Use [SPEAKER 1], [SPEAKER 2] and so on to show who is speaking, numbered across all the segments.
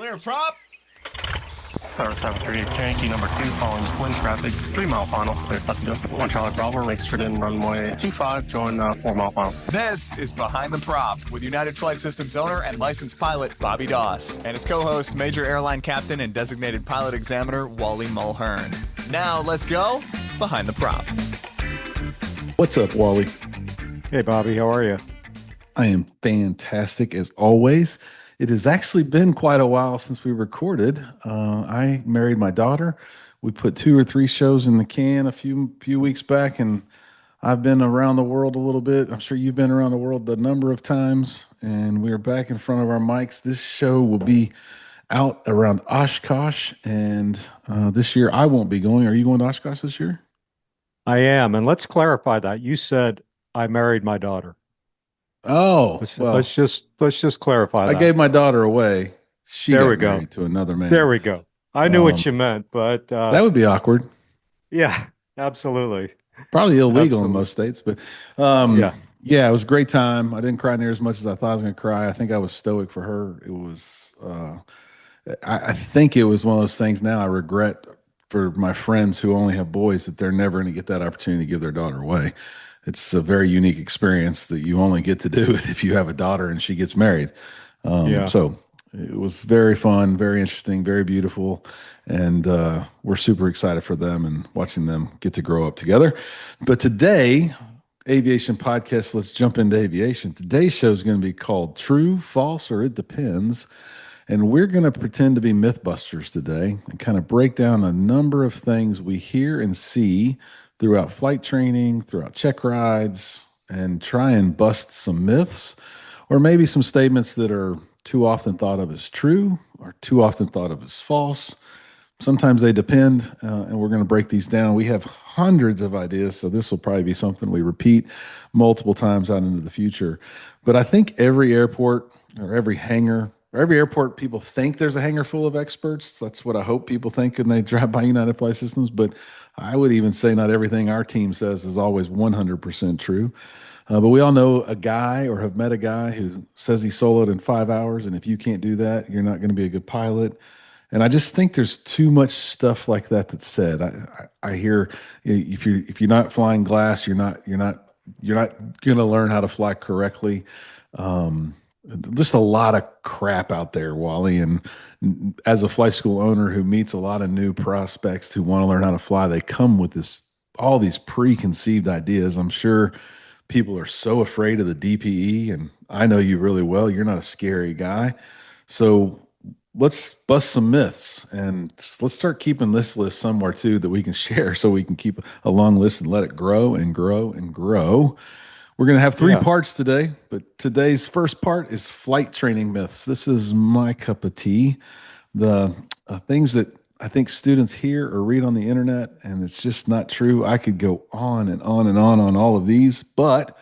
[SPEAKER 1] Clear prop.
[SPEAKER 2] Tower 738 Yankee number 2 following twin traffic, 3 mile final. Clear left to 1 Charlie Bravo, make straight in runway 25, join 4 mile final.
[SPEAKER 1] This is Behind the Prop with United Flight Systems owner and licensed pilot Bobby Doss and his co-host, Major Airline Captain and designated pilot examiner Wally Mulhearn. Now let's go Behind the Prop.
[SPEAKER 3] What's up, Wally?
[SPEAKER 4] Hey, Bobby, how are you?
[SPEAKER 3] I am fantastic as always. It has actually been quite a while since we recorded. I married my daughter. We put 2 or 3 shows in the can a few weeks back, and I've been around the world a little bit. I'm sure you've been around the world a number of times, and we're back in front of our mics. This show will be out around Oshkosh, and this year I won't be going. Are you going to Oshkosh this year?
[SPEAKER 4] I am, and let's clarify that. You said I married my daughter.
[SPEAKER 3] Oh,
[SPEAKER 4] let's just clarify
[SPEAKER 3] I
[SPEAKER 4] that.
[SPEAKER 3] gave my daughter away. She
[SPEAKER 4] There
[SPEAKER 3] got
[SPEAKER 4] we go.
[SPEAKER 3] married to another man.
[SPEAKER 4] There we go. I knew what you meant, but
[SPEAKER 3] that would be awkward.
[SPEAKER 4] yeah, absolutely.
[SPEAKER 3] Probably illegal in
[SPEAKER 4] Absolutely.
[SPEAKER 3] most states, but
[SPEAKER 4] Yeah.
[SPEAKER 3] it was a great time. I didn't cry near as much as I thought I was going to cry. I think I was stoic for her. It was, I think it was one of those things now I regret for my friends who only have boys that they're never going to get that opportunity to give their daughter away. It's a very unique experience that you only get to do it if you have a daughter and she gets married.
[SPEAKER 4] Yeah.
[SPEAKER 3] So it was very fun, very interesting, very beautiful. And we're super excited for them and watching them get to grow up together. But today, Aviation Podcast, let's jump into aviation. Today's show is going to be called True, False, or It Depends. And we're going to pretend to be Mythbusters today and kind of break down a number of things we hear and see throughout flight training, throughout check rides, and try and bust some myths or maybe some statements that are too often thought of as true or too often thought of as false. Sometimes they depend, and we're going to break these down. We have hundreds of ideas, so this will probably be something we repeat multiple times out into the future. But I think every airport or every hangar or every airport, people think there's a hangar full of experts. That's what I hope people think when they drive by United Flight Systems. But I would even say not everything our team says is always 100% true. But we all know a guy or have met a guy who says he soloed in 5 hours, and if you can't do that, you're not going to be a good pilot. And I just think there's too much stuff like that that's said. I hear if you're not flying glass, you're not going to learn how to fly correctly. Just a lot of crap out there, Wally. And as a flight school owner who meets a lot of new prospects who want to learn how to fly, they come with all these preconceived ideas. I'm sure people are so afraid of the DPE, and I know you really well. You're not a scary guy. So let's bust some myths, and let's start keeping this list somewhere too that we can share so we can keep a long list and let it grow and grow and grow. We're going to have 3 parts today, but today's first part is flight training myths. This is my cup of tea. The things that I think students hear or read on the internet, and it's just not true. I could go on and on and on all of these, but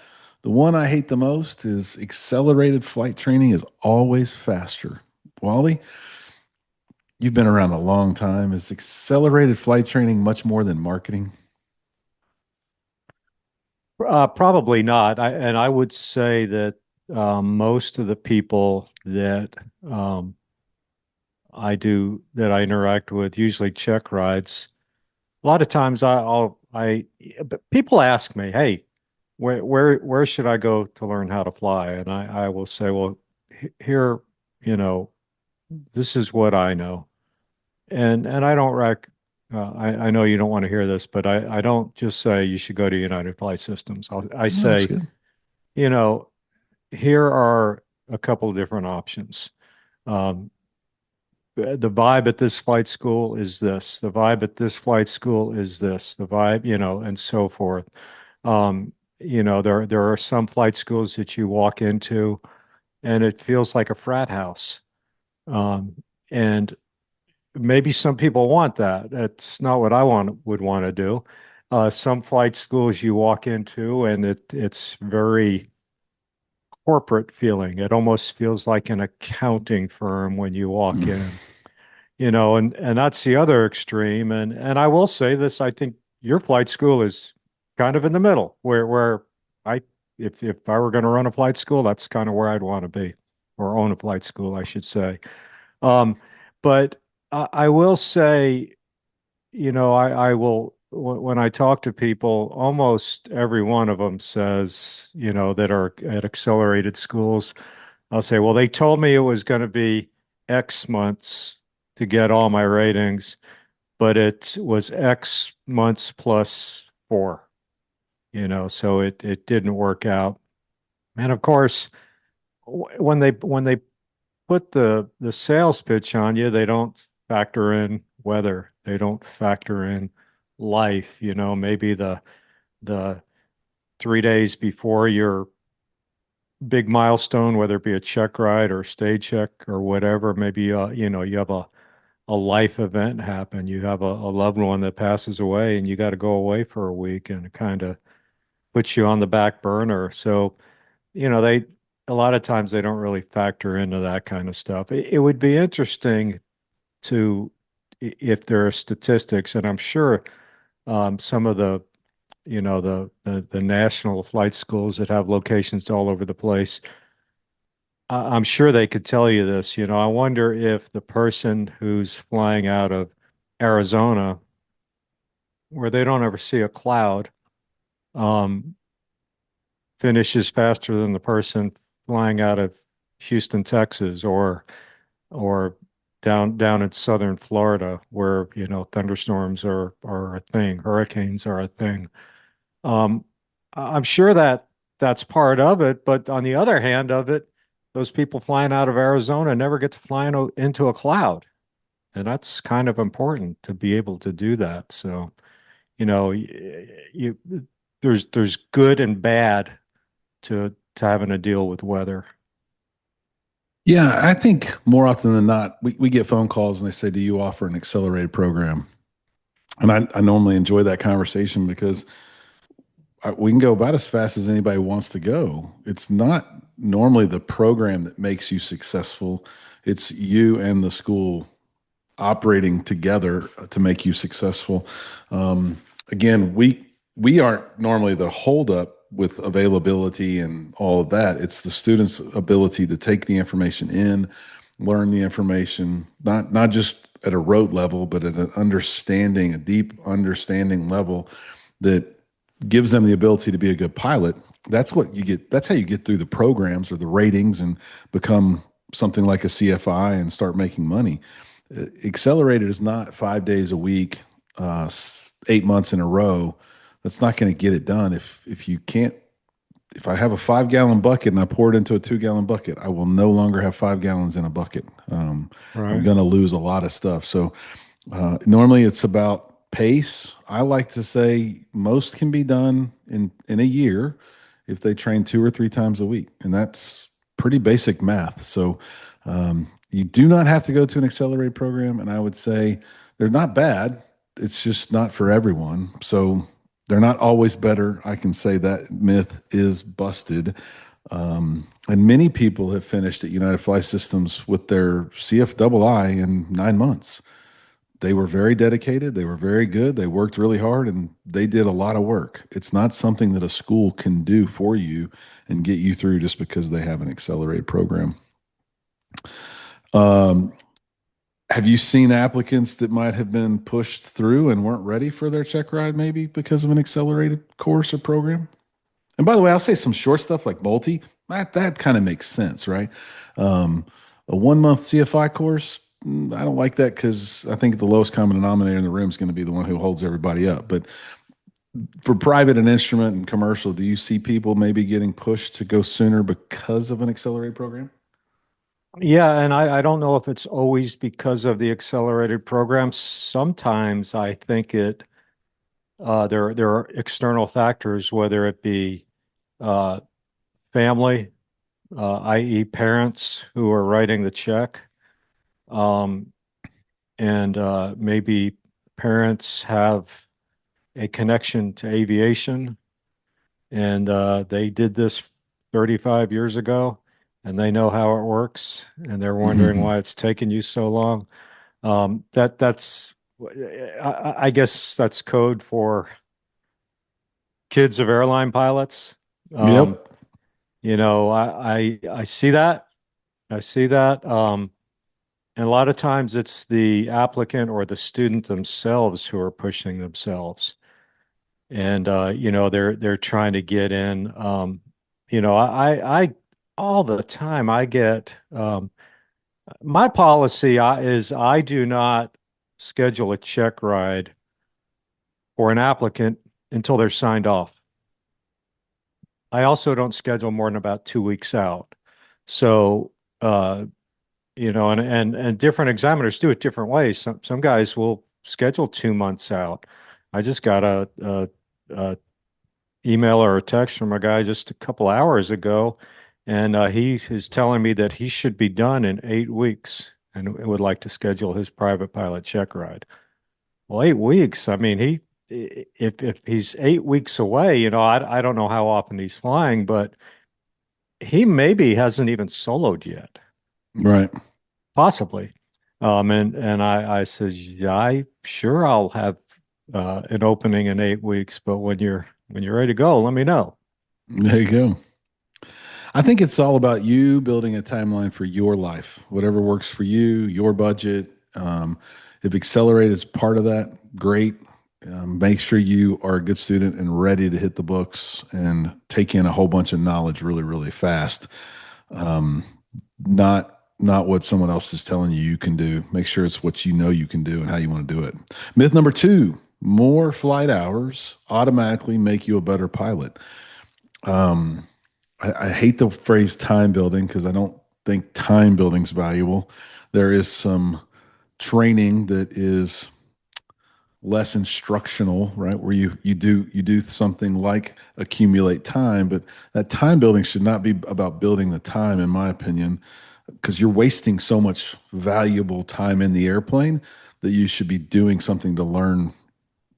[SPEAKER 3] the one I hate the most is accelerated flight training is always faster. Wally, you've been around a long time. Is accelerated flight training much more than marketing?
[SPEAKER 4] Probably not. I would say that most of the people that I interact with, usually check rides, a lot of times but people ask me, "Hey, where should I go to learn how to fly?" And I will say, "Well, here, this is what I know," and I don't I know you don't want to hear this, but I don't just say you should go to United Flight Systems. I say, here are a couple of different options. The vibe at this flight school is this. The vibe at this flight school is this. The vibe, and so forth. There are some flight schools that you walk into, and it feels like a frat house. And maybe some people want that. That's not what I would want to do. Some flight schools you walk into and it's very corporate feeling. It almost feels like an accounting firm when you walk in, and that's the other extreme. And I will say this, I think your flight school is kind of in the middle where if I were going to run a flight school, that's kind of where I'd want to be, or own a flight school, I should say. Um, but I will say, I will, when I talk to people, almost every one of them says, that are at accelerated schools, I'll say, well, they told me it was going to be X months to get all my ratings, but it was X months plus 4, so it didn't work out. And of course, when they put the sales pitch on you, they don't factor in weather. They don't factor in life, maybe the 3 days before your big milestone, whether it be a check ride or stage check or whatever, maybe you have a life event happen. You have a loved one that passes away and you got to go away for a week, and it kind of puts you on the back burner. So, they a lot of times they don't really factor into that kind of stuff. It would be interesting to if there are statistics, and I'm sure some of the national flight schools that have locations all over the place, I'm sure they could tell you this. I wonder if the person who's flying out of Arizona, where they don't ever see a cloud, um, finishes faster than the person flying out of Houston, Texas, or down in southern Florida, where thunderstorms are a thing, hurricanes are a thing. Um, I'm sure that's part of it, but on the other hand of it, those people flying out of Arizona never get to fly into a cloud, and that's kind of important to be able to do that. So, you there's good and bad to having to deal with weather.
[SPEAKER 3] Yeah, I think more often than not, we get phone calls and they say, "Do you offer an accelerated program?" And I normally enjoy that conversation because we can go about as fast as anybody wants to go. It's not normally the program that makes you successful, it's you and the school operating together to make you successful. Again, we aren't normally the holdup with availability and all of that. It's the student's ability to take the information in, learn the information, not just at a rote level, but at an understanding, a deep understanding level that gives them the ability to be a good pilot. That's what you get. That's how you get through the programs or the ratings and become something like a CFI and start making money. Accelerated is not 5 days a week, 8 months in a row. That's not going to get it done. If you can't, if I have a 5 gallon bucket and I pour it into a 2 gallon bucket, I will no longer have 5 gallons in a bucket. I'm
[SPEAKER 4] Right.
[SPEAKER 3] going to lose a lot of stuff. So normally it's about pace. I like to say most can be done in a year if they train 2 or 3 times a week, and that's pretty basic math. So you do not have to go to an accelerated program, and I would say they're not bad. It's just not for everyone. So they're not always better. I can say that myth is busted. And many people have finished at United Flight Systems with their CFII in 9 months. They were very dedicated. They were very good. They worked really hard and they did a lot of work. It's not something that a school can do for you and get you through just because they have an accelerated program. Um, have you seen applicants that might have been pushed through and weren't ready for their check ride, maybe because of an accelerated course or program? And by the way, I'll say some short stuff like multi. That kind of makes sense, right? Um, a 1 month CFI course, I don't like that because I think the lowest common denominator in the room is going to be the one who holds everybody up. But for private and instrument and commercial, do you see people maybe getting pushed to go sooner because of an accelerated program?
[SPEAKER 4] Yeah, and I don't know if it's always because of the accelerated program. Sometimes I think there are external factors, whether it be uh, family, i.e., parents who are writing the check, um, and maybe parents have a connection to aviation, and they did this 35 years ago, and they know how it works, and they're wondering why it's taken you so long. That's I guess that's code for kids of airline pilots. Um,
[SPEAKER 3] Yep.
[SPEAKER 4] I see that. I see that. And a lot of times it's the applicant or the student themselves who are pushing themselves. And they're trying to get in. I all the time I get my policy is I do not schedule a check ride for an applicant until they're signed off. I also don't schedule more than about 2 weeks out. So, and different examiners do it different ways. Some guys will schedule 2 months out. I just got a email or a text from a guy just a couple hours ago, and he is telling me that he should be done in 8 weeks and would like to schedule his private pilot check ride. Well, 8 weeks. I mean, if he's 8 weeks away, I don't know how often he's flying, but he maybe hasn't even soloed yet,
[SPEAKER 3] Right.
[SPEAKER 4] possibly. And I says, yeah, I'll have an opening in 8 weeks, but when you're ready to go, let me know.
[SPEAKER 3] There you go. I think it's all about you building a timeline for your life, whatever works for you, your budget. If Accelerate is part of that, great. Make sure you are a good student and ready to hit the books and take in a whole bunch of knowledge really, really fast. Not what someone else is telling you can do. Make sure it's what you know you can do and how you want to do it. Myth number 2, more flight hours automatically make you a better pilot. I hate the phrase time building because I don't think time building is valuable. There is some training that is less instructional, right? Where you do something like accumulate time, but that time building should not be about building the time, in my opinion, because you're wasting so much valuable time in the airplane that you should be doing something to learn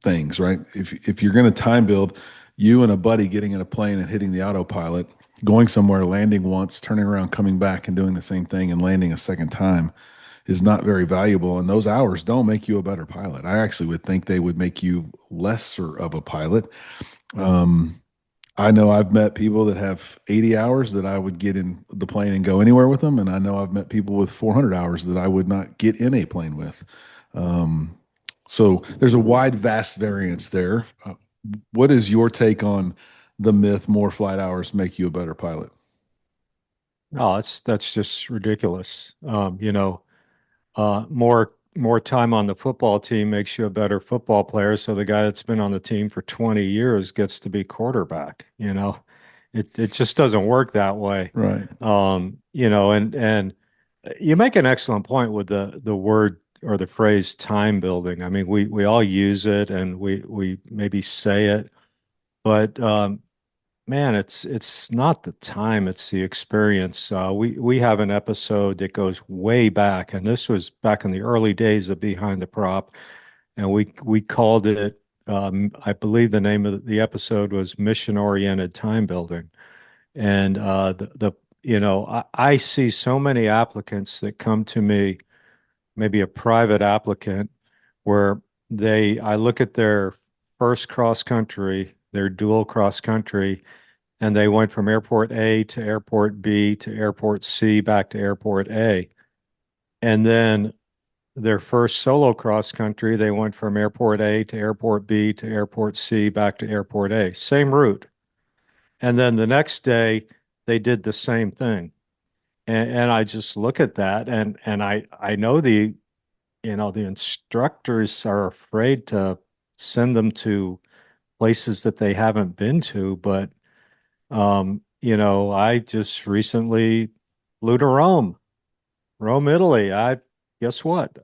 [SPEAKER 3] things, right? If you're going to time build, you and a buddy getting in a plane and hitting the autopilot, going somewhere, landing once, turning around, coming back and doing the same thing and landing a second time is not very valuable. And those hours don't make you a better pilot. I actually would think they would make you lesser of a pilot. I know I've met people that have 80 hours that I would get in the plane and go anywhere with them. And I know I've met people with 400 hours that I would not get in a plane with. So there's a wide, vast variance there. What is your take on the myth, more flight hours make you a better pilot?
[SPEAKER 4] Oh, that's just ridiculous. More time on the football team makes you a better football player. So the guy that's been on the team for 20 years gets to be quarterback. It just doesn't work that way.
[SPEAKER 3] Right.
[SPEAKER 4] And you make an excellent point with the word or the phrase time building. I mean, we all use it and we maybe say it, but man, it's not the time, it's the experience. We have an episode that goes way back, and this was back in the early days of Behind the Prop, and we called it. I believe the name of the episode was Mission Oriented Time Building, and I see so many applicants that come to me, maybe a private applicant, where I look at their first cross country, their dual cross country, and they went from airport A to airport B to airport C back to airport A. And then their first solo cross country, they went from airport A to airport B to airport C back to airport A. Same route. And then the next day, they did the same thing. And I just look at that and I know the instructors are afraid to send them to places that they haven't been to, but I just recently flew to Rome, Italy. Guess what?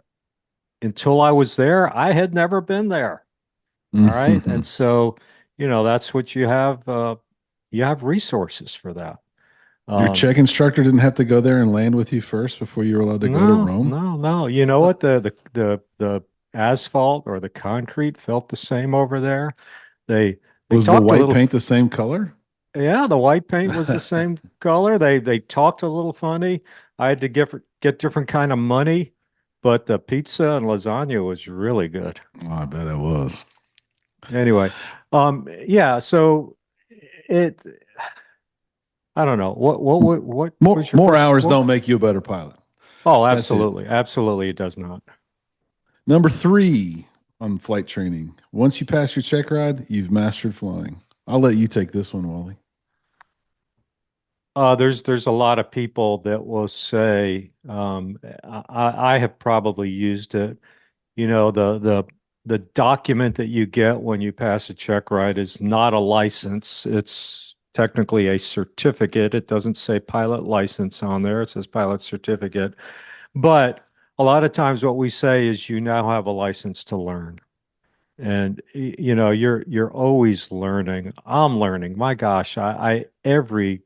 [SPEAKER 4] Until I was there, I had never been there. All right. And so, that's what you have resources for that.
[SPEAKER 3] Your check instructor didn't have to go there and land with you first before you were allowed to go to Rome?
[SPEAKER 4] No. You know what? The asphalt or the concrete felt the same over there. They
[SPEAKER 3] Was the white paint the same color?
[SPEAKER 4] Yeah, the white paint was the same color. They talked a little funny. I had to get different kind of money, but the pizza and lasagna was really good.
[SPEAKER 3] Oh, I bet it was.
[SPEAKER 4] Anyway, yeah. So I don't know what
[SPEAKER 3] more hours don't make you a better pilot.
[SPEAKER 4] Oh,
[SPEAKER 3] That's it.
[SPEAKER 4] absolutely. Absolutely, it does not.
[SPEAKER 3] Number three on flight training. Once you pass your check ride, you've mastered flying. I'll let you take this one, Wally.
[SPEAKER 4] There's a lot of people that will say, I have probably used it. You know, the document that you get when you pass a check ride is not a license. It's technically a certificate. It doesn't say pilot license on there. It says pilot certificate. But a lot of times what we say is you now have a license to learn. And you know, you're always learning. I'm learning. My gosh, I every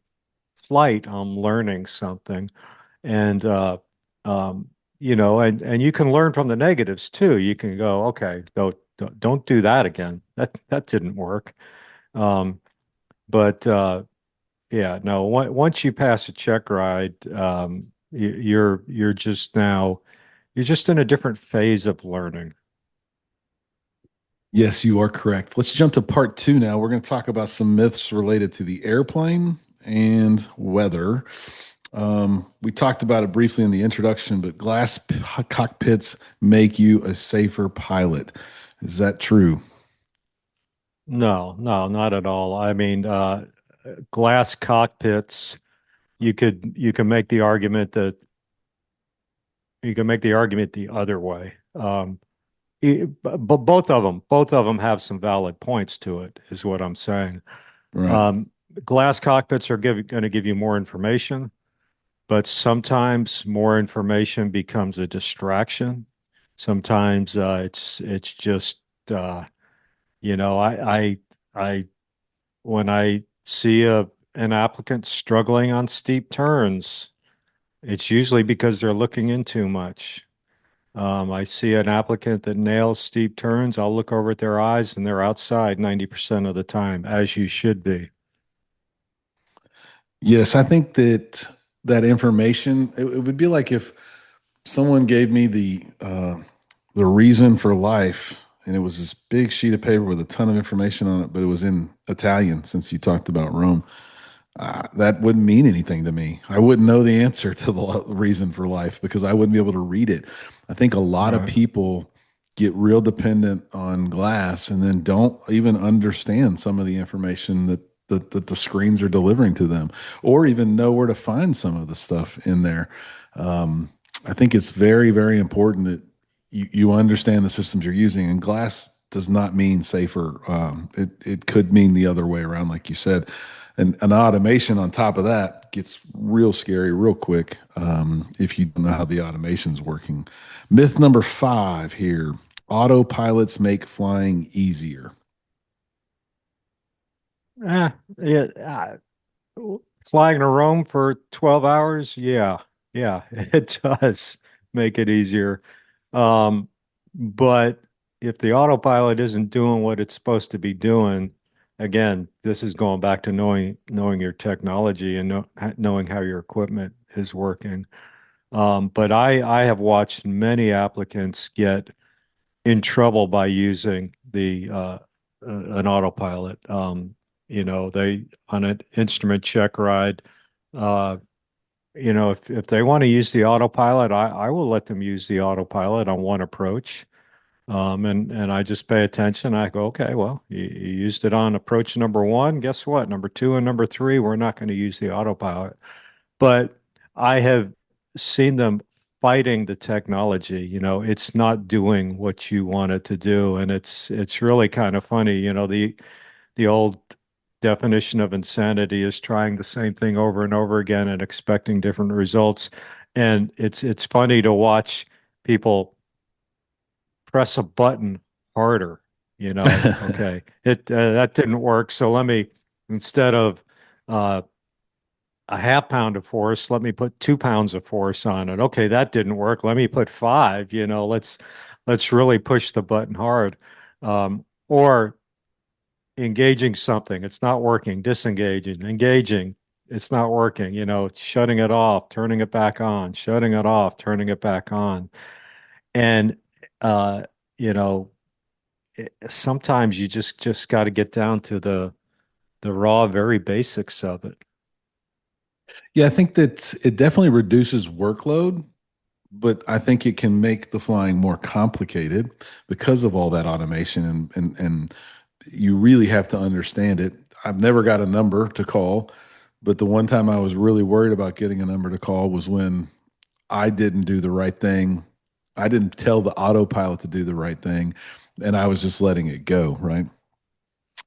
[SPEAKER 4] flight I'm learning something. And um, you know, and you can learn from the negatives too. You can go, okay, don't do that again. That didn't work. Um, but yeah, no. Once you pass a check ride, you're just now you're just in a different phase of learning.
[SPEAKER 3] Yes, you are correct. Let's jump to part two now. We're going to talk about some myths related to the airplane and weather. We talked about it briefly in the introduction, but cockpits make you a safer pilot. Is that true?
[SPEAKER 4] No, no, not at all. I mean, glass cockpits. You can make the argument that you can make the argument the other way. But both of them have some valid points to it, is what I'm saying.
[SPEAKER 3] Right.
[SPEAKER 4] Um, Glass cockpits are going to give you more information, but sometimes more information becomes a distraction. Sometimes it's just you know I when I see a an applicant struggling on steep turns, it's usually because they're looking in too much. I see an applicant that nails steep turns. I'll look over at their eyes and they're outside 90% of the time, as you should be.
[SPEAKER 3] Yes, I think that that information, it would be like if someone gave me the reason for life, and it was this big sheet of paper with a ton of information on it, but it was in Italian since you talked about Rome. That wouldn't mean anything to me. I wouldn't know the answer to the reason for life because I wouldn't be able to read it. I think a lot of
[SPEAKER 4] Right.
[SPEAKER 3] people get real dependent on glass and then don't even understand some of the information that the screens are delivering to them, or even know where to find some of the stuff in there. Um, I think it's very, very important that you understand the systems you're using, and glass does not mean safer. It could mean the other way around, like you said. And an automation on top of that gets real scary real quick if you don't know how the automation's working. Myth number five here: autopilots make flying easier.
[SPEAKER 4] Eh, yeah, flying to Rome for 12 hours, yeah, yeah, it does make it easier. Um, but if the autopilot isn't doing what it's supposed to be doing, again, this is going back to knowing your technology and knowing how your equipment is working. But I have watched many applicants get in trouble by using the an autopilot. You know, they on an instrument check ride. Uh, you know, if they want to use the autopilot, I will let them use the autopilot on one approach. And I just pay attention. I go, okay, well, you used it on approach number one. Guess what? Number two and number three, we're not going to use the autopilot. But I have seen them fighting the technology. You know, it's not doing what you want it to do, and it's really kind of funny. You know, the old definition of insanity is trying the same thing over and over again and expecting different results. And it's funny to watch people press a button harder. You know, okay, it that didn't work, so let me instead of uh, a half pound of force, let me put 2 pounds of force on it. Okay, that didn't work. Let me put five. You know, let's really push the button hard. Or engaging something, it's not working, disengaging, engaging, it's not working, you know, shutting it off, turning it back on, shutting it off, turning it back on. And uh, you know, sometimes you just got to get down to the raw, very basics of it.
[SPEAKER 3] Yeah, I think that it definitely reduces workload but I think it can make the flying more complicated because of all that automation and you really have to understand it. I've never got a number to call, but the one time I was really worried about getting a number to call was when I didn't do the right thing. I didn't tell the autopilot to do the right thing, and I was just letting it go, right?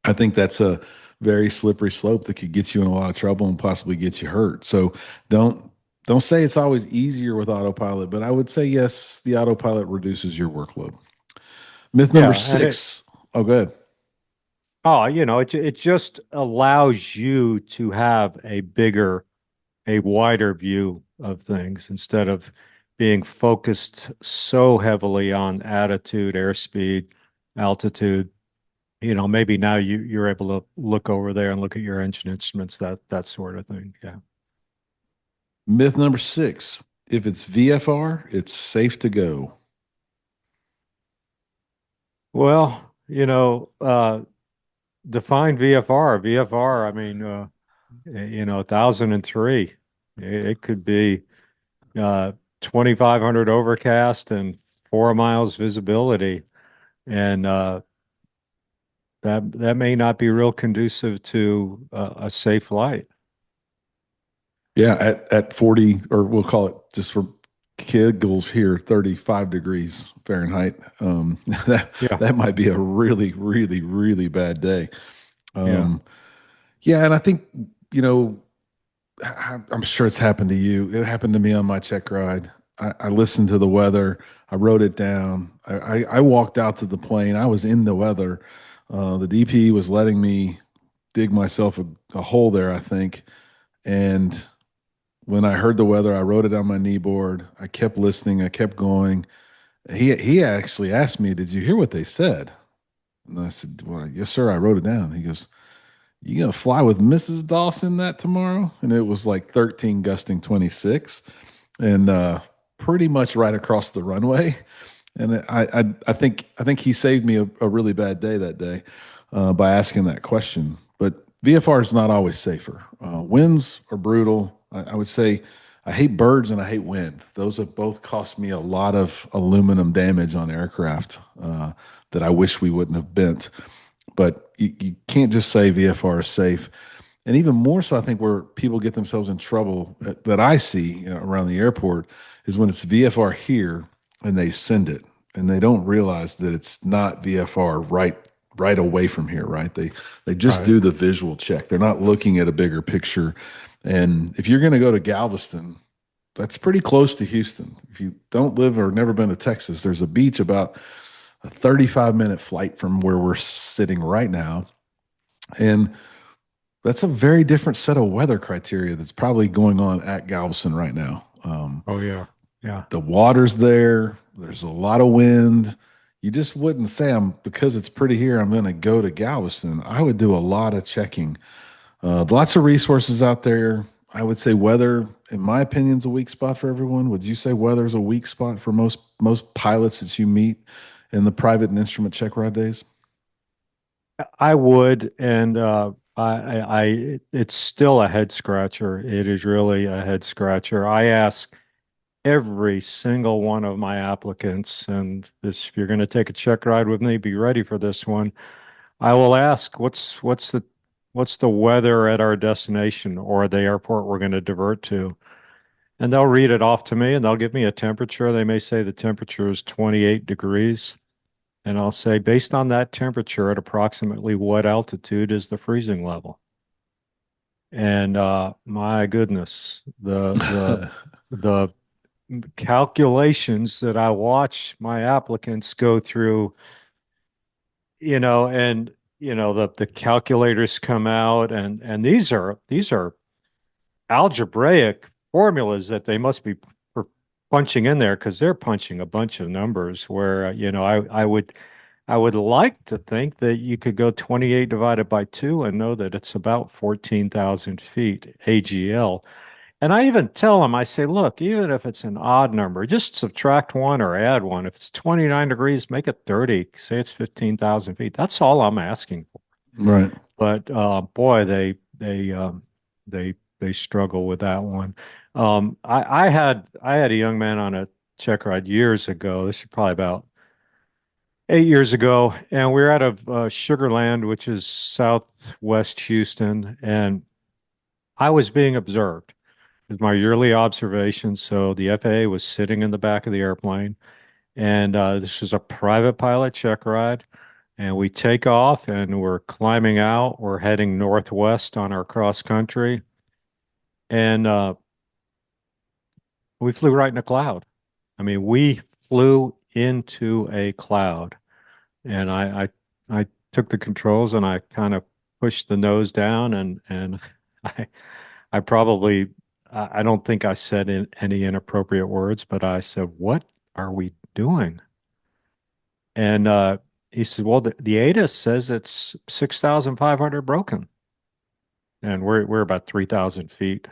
[SPEAKER 3] I think that's a very slippery slope that could get you in a lot of trouble and possibly get you hurt. So don't don't say it's always easier with autopilot, but I would say yes, the autopilot reduces your workload. Myth number
[SPEAKER 4] Yeah, and it,
[SPEAKER 3] six. Oh, good.
[SPEAKER 4] oh, it just allows you to have a wider view of things instead of being focused so heavily on attitude, airspeed, altitude. Maybe now you're able to look over there and look at your engine instruments, that sort of thing. Yeah.
[SPEAKER 3] Myth number six. If it's VFR, it's safe to go.
[SPEAKER 4] Well, define VFR. VFR, I mean, 1,003. It could be 2,500 overcast and 4 miles visibility, and that may not be real conducive to a safe flight.
[SPEAKER 3] Yeah, at 40, or we'll call it just for giggles here, 35 degrees Fahrenheit. That
[SPEAKER 4] Yeah,
[SPEAKER 3] that might be a really, really, really bad day.
[SPEAKER 4] yeah.
[SPEAKER 3] Um, yeah, and I think, you know, I'm sure it's happened to you. It happened to me on my check ride. I listened to the weather. I wrote it down. I walked out to the plane. I was in the weather. The DP was letting me dig myself a hole there, I think. And when I heard the weather, I wrote it on my knee board. I kept listening. I kept going. He actually asked me, "Did you hear what they said?" And I said, "Well, yes, sir. I wrote it down." He goes, "You gonna fly with Mrs. Dawson that tomorrow?" And it was like 13 gusting 26, and pretty much right across the runway. And I think he saved me a really bad day that day by asking that question. But VFR is not always safer. Winds are brutal. I would say I hate birds and I hate wind. Those have both cost me a lot of aluminum damage on aircraft that I wish we wouldn't have bent. But you can't just say VFR is safe. And even more so, I think where people get themselves in trouble that I see around the airport is when it's VFR here and they send it and they don't realize that it's not VFR right away from here, right? They just
[SPEAKER 4] Right.
[SPEAKER 3] do the visual check. They're not looking at a bigger picture. And if you're going to go to Galveston, that's pretty close to Houston. If you don't live or never been to Texas, there's a beach about a 35-minute flight from where we're sitting right now. And that's a very different set of weather criteria that's probably going on at Galveston right now.
[SPEAKER 4] Oh, yeah. Yeah.
[SPEAKER 3] The water's there. There's a lot of wind. You just wouldn't say because it's pretty here, I'm going to go to Galveston. I would do a lot of checking. Lots of resources out there. I would say weather, in my opinion, is a weak spot for everyone. Would you say weather is a weak spot for most pilots that you meet in the private and instrument check ride days?
[SPEAKER 4] I would, and it's still a head scratcher. It is really a head scratcher. I ask every single one of my applicants, and this, if you're going to take a check ride with me, be ready for this one. I will ask, what's the weather at our destination or the airport we're going to divert to? And they'll read it off to me and they'll give me a temperature. They may say the temperature is 28 degrees. And I'll say, based on that temperature, at approximately what altitude is the freezing level? And my goodness, the calculations that I watch my applicants go through, and the calculators come out, and these are algebraic formulas that they must be punching in there because they're punching a bunch of numbers where I would like to think that you could go 28 divided by 2 and know that it's about 14,000 feet AGL. And I even tell them, I say, look, even if it's an odd number, just subtract one or add one. If it's 29 degrees, make it 30. Say it's 15,000 feet. That's all I'm asking for.
[SPEAKER 3] Right.
[SPEAKER 4] But boy, they struggle with that one. I had a young man on check ride years ago. This is probably about 8 years ago, and we were out of Sugar Land, which is southwest Houston, and I was being observed. It was my yearly observation. So the FAA was sitting in the back of the airplane, and this was a private pilot check ride. And we take off, and we're climbing out. We're heading northwest on our cross country, and we flew right in a cloud. I mean, we flew into a cloud, and I took the controls and I kind of pushed the nose down, and I I probably I don't think I said any inappropriate words, but I said, "What are we doing?" And he said, "Well, the ATIS says it's 6,500 broken, and we're about 3,000 feet."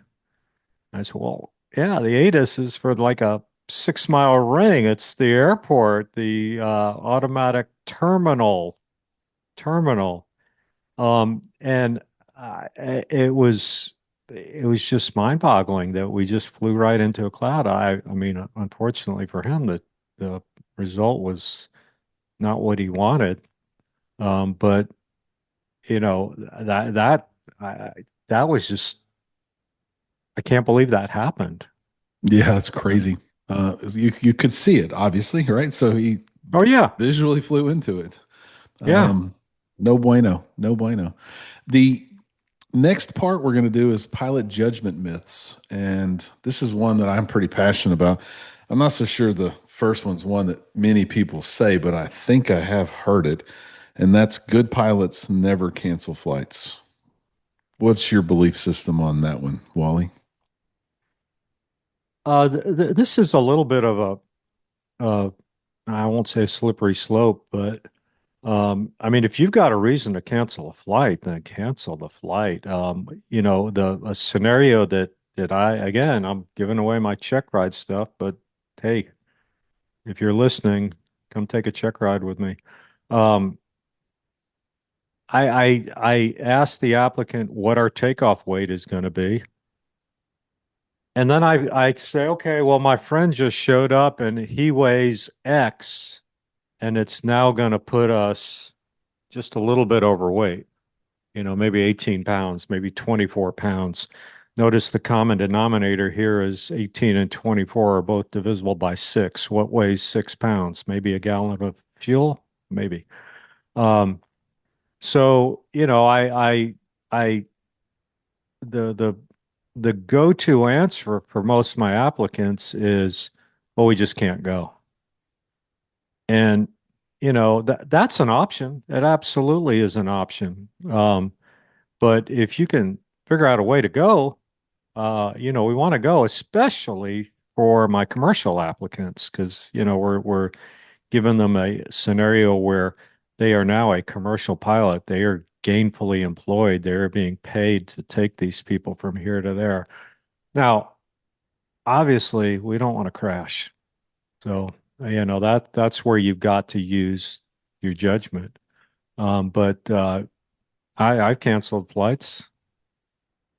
[SPEAKER 4] I said, "Well, yeah, the ATIS is for like a 6 mile ring. It's the airport, the automatic terminal." And it was just mind-boggling that we just flew right into a cloud. I mean, unfortunately for him, the result was not what he wanted. But you know I, that was just I can't believe that happened.
[SPEAKER 3] Yeah, it's crazy. You could see it, obviously, right? So he
[SPEAKER 4] Oh yeah,
[SPEAKER 3] visually flew into it.
[SPEAKER 4] yeah.
[SPEAKER 3] Um, no bueno, no bueno. The next part we're going to do is pilot judgment myths. And this is one that I'm pretty passionate about. I'm not so sure the first one's one that many people say, but I think I have heard it. And that's good pilots never cancel flights. What's your belief system on that one, Wally?
[SPEAKER 4] This is a little bit of a I won't say a slippery slope, but I mean, if you've got a reason to cancel a flight, then cancel the flight. The a scenario that I'm giving away my check ride stuff, but hey, if you're listening, come take a check ride with me. Um, I asked the applicant what our takeoff weight is going to be. And then I say, okay, well, my friend just showed up and he weighs X, and it's now going to put us just a little bit overweight, maybe 18 pounds, maybe 24 pounds. Notice the common denominator here is 18 and 24 are both divisible by 6. What weighs 6 pounds? Maybe a gallon of fuel? Maybe. Um, so, I, the, the, the go-to answer for most of my applicants is, well, we just can't go. And, that's an option. It absolutely is an option. But if you can figure out a way to go, we want to go, especially for my commercial applicants, because we're giving them a scenario where they are now a commercial pilot. They are gainfully employed. They're being paid to take these people from here to there. Now, obviously, we don't want to crash. So, that's where you've got to use your judgment. But I've canceled flights.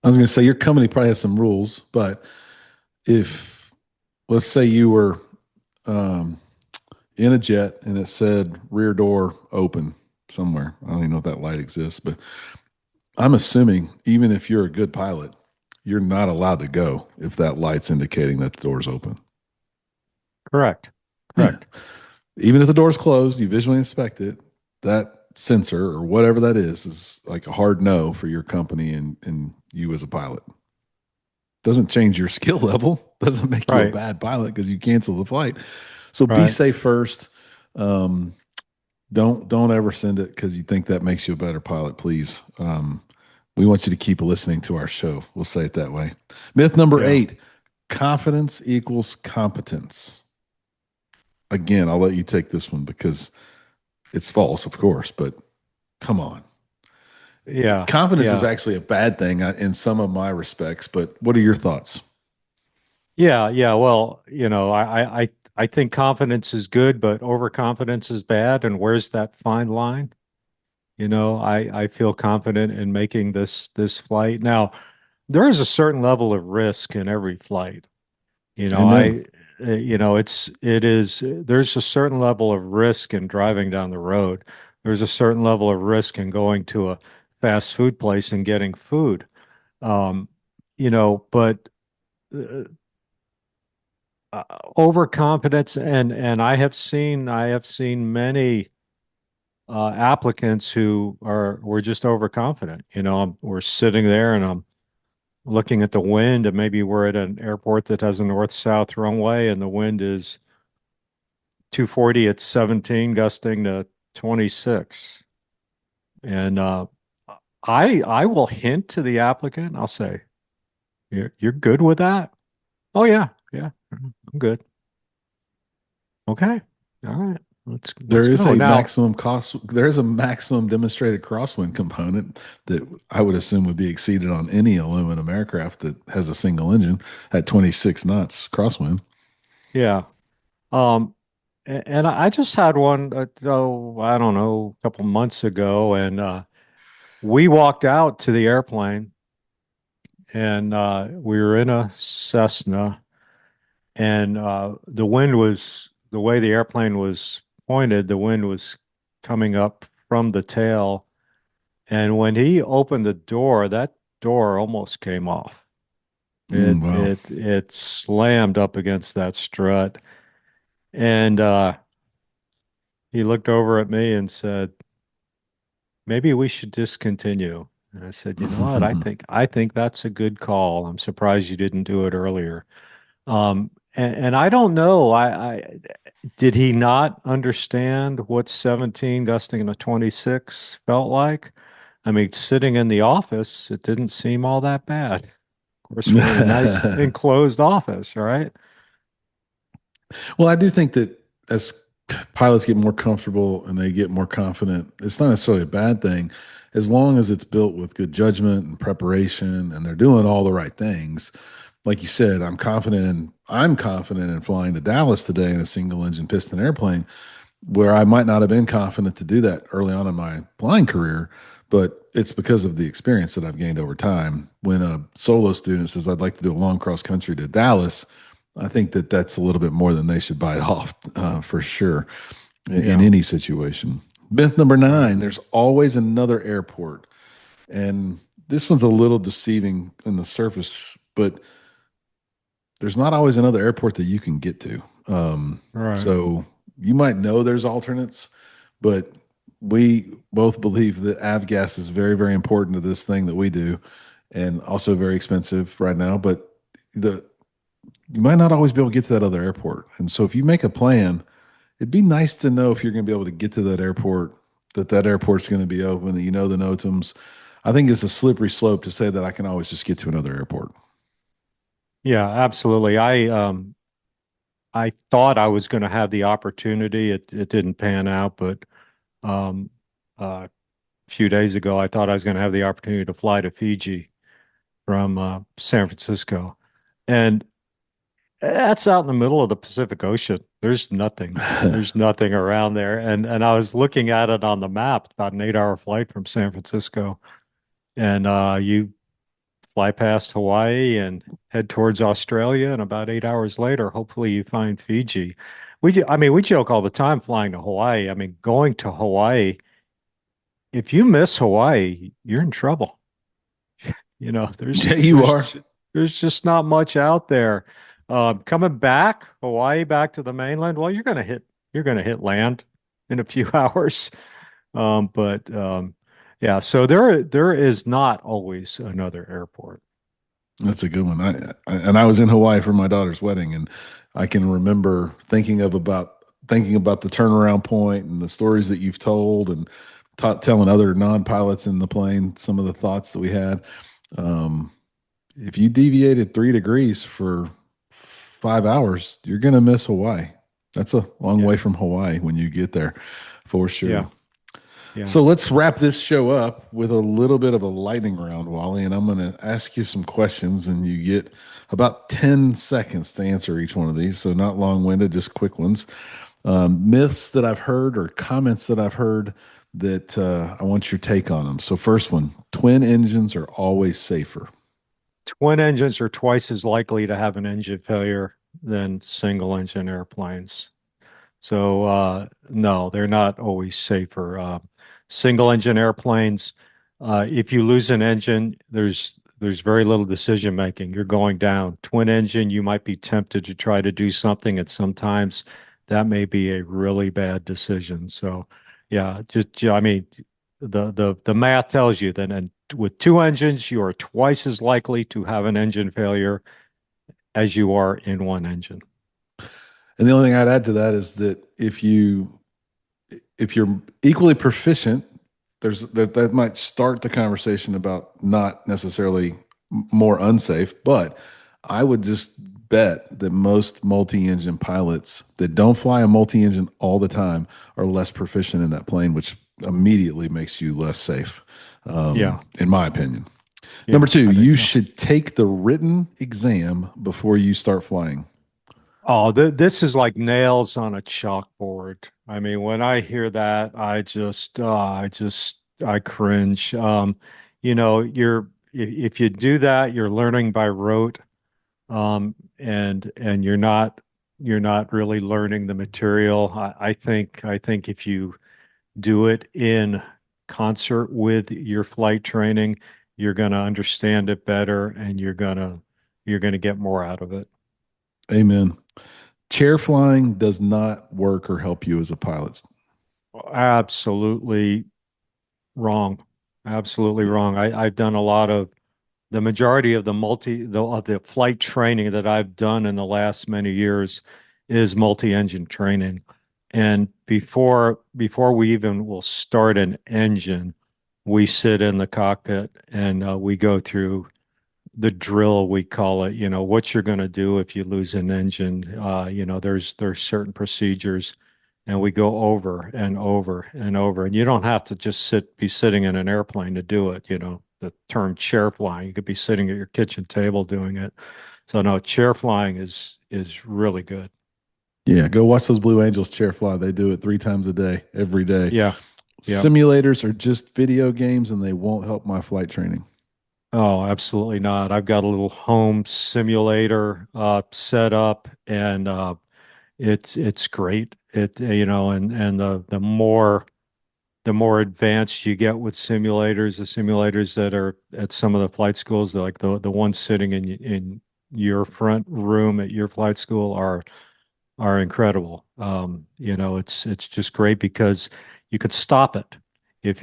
[SPEAKER 3] I was going to say your company probably has some rules, but if let's say you were um, in a jet and it said rear door open somewhere, I don't even know if that light exists, but I'm assuming even if you're a good pilot, you're not allowed to go if that light's indicating that the door's open.
[SPEAKER 4] Correct.
[SPEAKER 3] Yeah.
[SPEAKER 4] Correct.
[SPEAKER 3] Even if the door's closed, you visually inspect it, that sensor or whatever that is like a hard no for your company and you as a pilot. Doesn't change your skill level, doesn't make you a
[SPEAKER 4] Right.
[SPEAKER 3] bad pilot because you cancel the flight. So be
[SPEAKER 4] Right.
[SPEAKER 3] safe first. Um, don't ever send it because you think that makes you a better pilot, please. We want you to keep listening to our show. We'll say it that way. Myth number
[SPEAKER 4] Yeah.
[SPEAKER 3] 8, confidence equals competence. Again, I'll let you take this one because it's false, of course, but come on.
[SPEAKER 4] Yeah.
[SPEAKER 3] Confidence is
[SPEAKER 4] Yeah.
[SPEAKER 3] actually a bad thing in some of my respects, but what are your thoughts?
[SPEAKER 4] Yeah. Yeah. Well, I think confidence is good, but overconfidence is bad. And where's that fine line? I feel confident in making this flight. Now, there is a certain level of risk in every flight. You know,
[SPEAKER 3] Amen.
[SPEAKER 4] I there's a certain level of risk in driving down the road. There's a certain level of risk in going to a fast food place and getting food. Um, but uh, overconfidence, and I have seen many applicants who were just overconfident. We're sitting there and I'm looking at the wind, and maybe we're at an airport that has a north-south runway, and the wind is 240 at 17, gusting to 26. And I will hint to the applicant. I'll say, "You're good with that?" "Oh yeah, yeah, I'm good." "Okay, all right, let's
[SPEAKER 3] There is
[SPEAKER 4] go
[SPEAKER 3] a
[SPEAKER 4] now."
[SPEAKER 3] maximum cost. There is a maximum demonstrated crosswind component that I would assume would be exceeded on any aluminum aircraft that has a single engine at 26 knots crosswind.
[SPEAKER 4] Yeah. And I just had one, I don't know, a couple months ago, and we walked out to the airplane, and we were in a Cessna, and the way the airplane was pointed, the wind was coming up from the tail, and when he opened the door, that door almost came off. It
[SPEAKER 3] Wow.
[SPEAKER 4] it it slammed up against that strut, and he looked over at me and said, "Maybe we should discontinue." And I said, "You know what? I think that's a good call. I'm surprised you didn't do it earlier." And I don't know. I did he not understand what 17 gusting to 26 felt like? I mean, sitting in the office, it didn't seem all that bad. Of course, we're in a nice enclosed office, right?
[SPEAKER 3] Well, I do think that as pilots get more comfortable and they get more confident, it's not necessarily a bad thing as long as it's built with good judgment and preparation and they're doing all the right things. Like you said, I'm confident in flying to Dallas today in a single engine piston airplane where I might not have been confident to do that early on in my flying career, but it's because of the experience that I've gained over time. When a solo student says, "I'd like to do a long cross country to Dallas," I think that that's a little bit more than they should bite off for sure in
[SPEAKER 4] Yeah.
[SPEAKER 3] any situation. Myth number
[SPEAKER 4] Right.
[SPEAKER 3] nine, there's always another airport. And this one's a little deceiving on the surface, but there's not always another airport that you can get to.
[SPEAKER 4] Right.
[SPEAKER 3] So you might know there's alternates, but we both believe that avgas is very, very important to this thing that we do, and also very expensive right now. But the you might not always be able to get to that other airport, and so if you make a plan, it'd be nice to know if you're going to be able to get to that airport, that airport's going to be open, that you know the NOTAMs. I think it's a slippery slope to say that I can always just get to another airport.
[SPEAKER 4] Yeah, absolutely. I thought I was going to have the opportunity. It didn't pan out, but um, a few days ago, I thought I was going to have the opportunity to fly to Fiji from San Francisco, and that's out in the middle of the Pacific Ocean. There's nothing. There's nothing around there, and I was looking at it on the map. About an 8-hour flight from San Francisco, and you fly past Hawaii and head towards Australia, and about 8 hours later, hopefully you find Fiji. I mean, we joke all the time flying to Hawaii. I mean, going to Hawaii, if you miss Hawaii, you're in trouble.
[SPEAKER 3] Yeah, you are.
[SPEAKER 4] There's just not much out there. Coming back, Hawaii back to the mainland, well, you're gonna hit land in a few hours. But yeah, so there is not always another airport.
[SPEAKER 3] That's a good one. I was in Hawaii for my daughter's wedding, and I can remember thinking about the turnaround point and the stories that you've told, and telling other non-pilots in the plane some of the thoughts that we had. Um, if you deviated 3 degrees for 5 hours, you're gonna miss Hawaii. That's a long way
[SPEAKER 4] Yeah,
[SPEAKER 3] from Hawaii when you get there, for sure.
[SPEAKER 4] yeah, yeah.
[SPEAKER 3] So let's wrap this show up with a little bit of a lightning round, Wally. And I'm going to ask you some questions, and you get about 10 seconds to answer each one of these. So, not long winded, just quick ones. Myths that I've heard or comments that I've heard that I want your take on them. So, first one, twin engines are always safer.
[SPEAKER 4] Twin engines are twice as likely to have an engine failure than single engine airplanes. So no, they're not always safer. Single engine airplanes, if you lose an engine, there's very little decision making. You're going down. Twin engine, you might be tempted to try to do something, and sometimes that may be a really bad decision. So yeah, just I mean, the math tells you that with two engines, you are twice as likely to have an engine failure as you are in one engine.
[SPEAKER 3] And the only thing I'd add to that is that if you're equally proficient, that might start the conversation about not necessarily more unsafe, but I would just bet that most multi-engine pilots that don't fly a multi-engine all the time are less proficient in that plane, which immediately makes you less safe,
[SPEAKER 4] Yeah,
[SPEAKER 3] in my opinion. Number
[SPEAKER 4] yeah,
[SPEAKER 3] two,
[SPEAKER 4] I think
[SPEAKER 3] you
[SPEAKER 4] so.
[SPEAKER 3] should take the written exam before you start flying.
[SPEAKER 4] Oh, this is like nails on a chalkboard. I mean, when I hear that, I cringe. If you do that, you're learning by rote, and you're not really learning the material. I think if you do it in concert with your flight training, you're going to understand it better, and you're gonna get more out of it.
[SPEAKER 3] Amen. Chair flying does not work or help you as a pilot.
[SPEAKER 4] Absolutely wrong. Absolutely wrong. I've done a lot of the majority of of the flight training that I've done in the last many years is multi-engine training. And before we even will start an engine, we sit in the cockpit and we go through the drill, we call it, what you're going to do if you lose an engine. There's certain procedures, and we go over and over and over. And you don't have to just be sitting in an airplane to do it. The term chair flying, you could be sitting at your kitchen table doing it. So no, chair flying is really good.
[SPEAKER 3] Yeah, go watch those Blue Angels chair fly. They do it 3 times a day, every day.
[SPEAKER 4] Yeah. Yeah.
[SPEAKER 3] Simulators are just video games and they won't help my flight training.
[SPEAKER 4] Oh, absolutely not. I've got a little home simulator set up, and it's great. And the more advanced you get with simulators, the simulators that are at some of the flight schools, like the ones sitting in your front room at your flight school are incredible. It's just great because you could stop it. If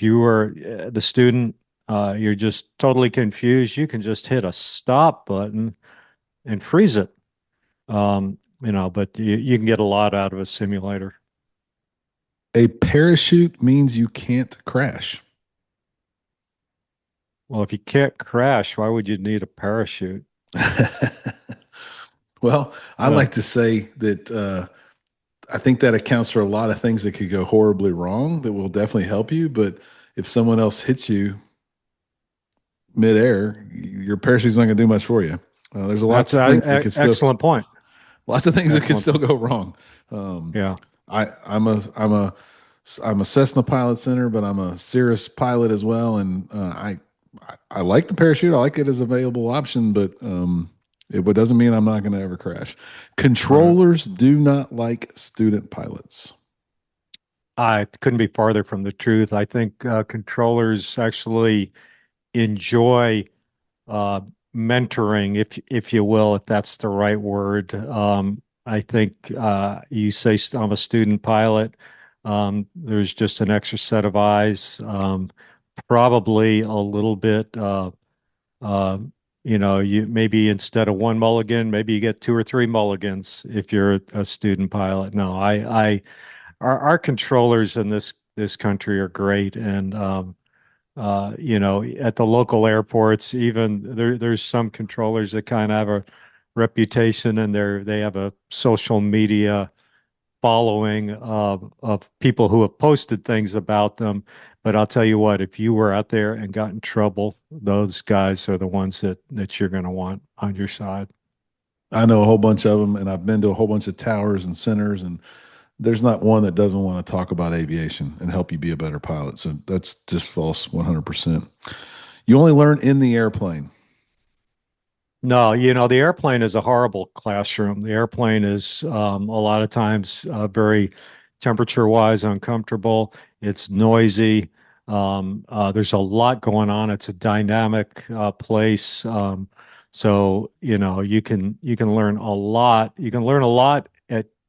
[SPEAKER 4] you were the student, you're just totally confused, you can just hit a stop button and freeze it. But you can get a lot out of a simulator.
[SPEAKER 3] A parachute means you can't crash.
[SPEAKER 4] Well, if you can't crash, why would you need a parachute?
[SPEAKER 3] Well, I
[SPEAKER 4] Uh,
[SPEAKER 3] like to say that I think that accounts for a lot of things that could go horribly wrong that will definitely help you. But if someone else hits you midair, your parachute's not going to do much for you. There's
[SPEAKER 4] that's
[SPEAKER 3] lots of things that
[SPEAKER 4] an
[SPEAKER 3] could still
[SPEAKER 4] excellent point.
[SPEAKER 3] lots of things that could
[SPEAKER 4] Excellent
[SPEAKER 3] still
[SPEAKER 4] point.
[SPEAKER 3] go wrong. Um,
[SPEAKER 4] Yeah.
[SPEAKER 3] I'm a Cessna pilot center, but I'm a Cirrus pilot as well, and I like the parachute. I like it as a available option, but it doesn't mean I'm not going to ever crash.
[SPEAKER 4] Right.
[SPEAKER 3] Controllers do not like student pilots.
[SPEAKER 4] I couldn't be farther from the truth. I think controllers actually enjoy uh, mentoring, if you will, if that's the right word. I think you say I'm a student pilot. There's just an extra set of eyes, probably a little bit. Uh, you maybe instead of one mulligan, maybe you get two or three mulligans if you're a student pilot. No, our controllers in this country are great, and at the local airports, even there's some controllers that kind of have a reputation, and they have a social media following of people who have posted things about them. But I'll tell you what, if you were out there and got in trouble, those guys are the ones that you're going to want on your side.
[SPEAKER 3] I know a whole bunch of them, and I've been to a whole bunch of towers and centers, and there's not one that doesn't want to talk about aviation and help you be a better pilot. So that's just false 100%. You only learn in the airplane.
[SPEAKER 4] No, the airplane is a horrible classroom. The airplane is a lot of times very temperature-wise uncomfortable. It's noisy. There's a lot going on. It's a dynamic place. So, you can learn a lot. You can learn a lot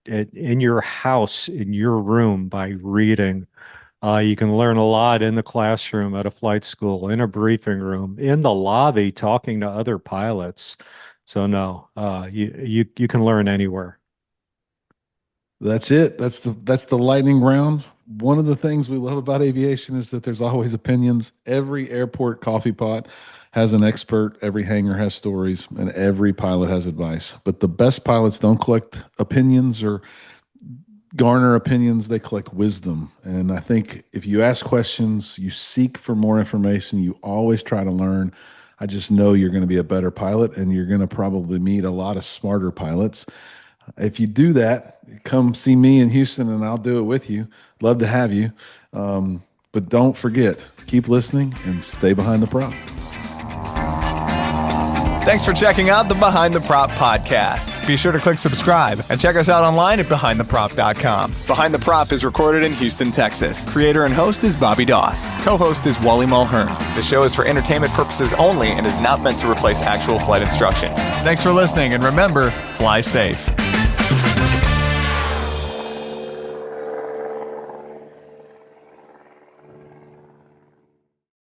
[SPEAKER 4] in your house, in your room by reading. You can learn a lot in the classroom, at a flight school, in a briefing room, in the lobby, talking to other pilots. So no, you can learn anywhere.
[SPEAKER 3] That's it. That's the lightning round. One of the things we love about aviation is that there's always opinions. Every airport coffee pot has an expert, every hangar has stories, and every pilot has advice. But the best pilots don't collect opinions or garner opinions, they collect wisdom. And I think if you ask questions, you seek for more information, you always try to learn. I just know you're going to be a better pilot, and you're going to probably meet a lot of smarter pilots. If you do that, come see me in Houston and I'll do it with you. Love to have you. But don't forget, keep listening and stay behind the prop.
[SPEAKER 1] Thanks for checking out the Behind the Prop podcast. Be sure to click subscribe and check us out online at behindtheprop.com. Behind the Prop is recorded in Houston, Texas. Creator and host is Bobby Doss. Co-host is Wally Mulhearn. The show is for entertainment purposes only and is not meant to replace actual flight instruction. Thanks for listening, and remember, fly safe.